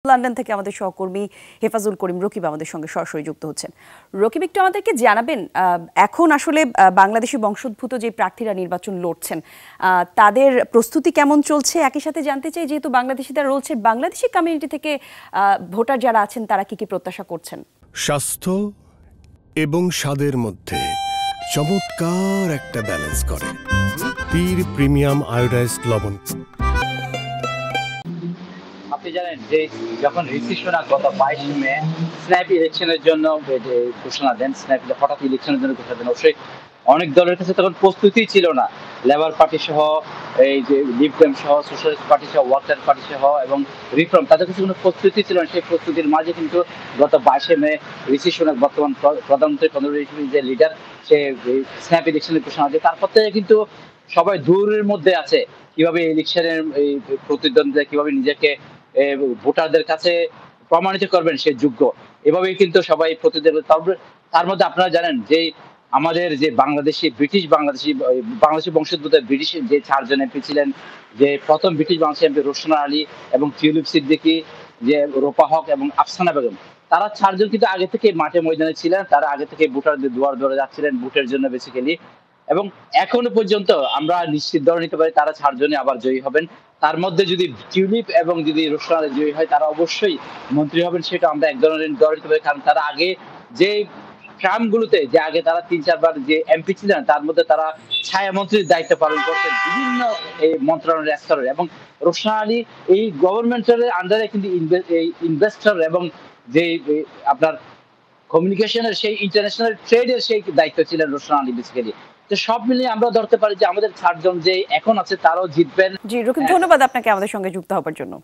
London থেকে আমাদের সহকর্মী হেফাজুল করিম রকিব আমাদের সঙ্গে সরাসরি যুক্ত হচ্ছেন। রকিব, একটু আমাদেরকে জানাবেন, এখন আসলে বাংলাদেশি বংশোদ্ভূত যে প্রার্থীরা নির্বাচন লড়ছেন তাদের প্রস্তুতি কেমন চলছে? একই সাথে জানতে চাই, যেহেতু বাংলাদেশিরা রয়েছে, বাংলাদেশি কমিউনিটি থেকে ভোটার যারা আছেন তারা কি প্রত্যাশা করছেন? স্বাস্থ্য এবং স্বাদের মধ্যে চমৎকার একটা ব্যালেন্স করে পীর প্রিমিয়াম আয়োডাইজড লবণ। আপনি জানেন যে যখন ঋষি সোনাক গত 22 মে স্ন্যাপ ইলেকশনের জন্য ঘোষণা দেন, স্ন্যাপ হঠাৎ ইলেকশনের জন্য ঘোষণা দেন, অবশ্যই অনেক দলের কাছে তখন প্রস্তুতি ছিল না। লেবার পার্টি সহ, এই যে লিবডেম সহ, সোশ্যালিস্ট পার্টি সহ, ওয়ার্কার পার্টি সহ এবং রিফর্ম, তাদের কাছে কোনো প্রস্তুতি ছিল না। সেই প্রস্তুতির মাঝে কিন্তু গত 22 মে ঋষি সোনাক, বর্তমান প্রধানমন্ত্রী যে লিডার, সে স্ন্যাপ ইলেকশনের ঘোষণা দেয়। তারপর থেকে কিন্তু সবাই দূরের মধ্যে আছে কিভাবে ইলেকশনের এই প্রতিদ্বন্দ্বিতা, কিভাবে নিজেকে ভোটারদের কাছে প্রমাণিত করবেন সে যোগ্য, এভাবেই কিন্তু সবাই প্রতিদ্বন্দ্বিতা। তার মধ্যে আপনারা জানেন যে আমাদের যে বাংলাদেশি বংশোদ্ভূত ব্রিটিশ যে 4 জন এমপি ছিলেন, যে প্রথম ব্রিটিশ বাংলাদেশি এমপি রোশনা আলী এবং টিউলিপ সিদ্দিকী, যে রূপা হক এবং আফসানা বেগম, তারা 4 জন কিন্তু আগে থেকে মাঠে ময়দানে ছিলেন। তারা আগে থেকে ভোটারদের দুয়ারে যাচ্ছিলেন ভোটের জন্য বেসিক্যালি। এবং এখনো পর্যন্ত আমরা নিশ্চিত ধরে নিতে পারি তারা 4 জনই আবার জয়ী হবেন। তার মধ্যে যদি টিউলিপ এবং যদি রোশনা আলী জয়ী হয়, তারা অবশ্যই মন্ত্রী হবেন, সেটা আমরা এক ধরনের ধরে নিতে পারি। কারণ তারা আগে যে ট্রামগুলোতে, যে আগে তারা 3-4 বার যে এমপি ছিলেন, তার মধ্যে তারা ছায়া মন্ত্রীর দায়িত্ব পালন করছেন বিভিন্ন এই মন্ত্রণালয়ের স্তরে। এবং রোশনা আলী এই গভর্নমেন্টের আন্ডারে কিন্তু ইনভেস্টর এবং যে আপনার কমিউনিকেশনের, সেই ইন্টারন্যাশনাল ট্রেডের সেই দায়িত্ব ছিলেন রোশনা আলী বেসিক্যালি। তো সব মিলিয়ে আমরা ধরতে পারি যে আমাদের 4 জন যে এখন আছে তারাও জিতবেন। জি রকিব, ধন্যবাদ আপনাকে আমাদের সঙ্গে যুক্ত হবার জন্য।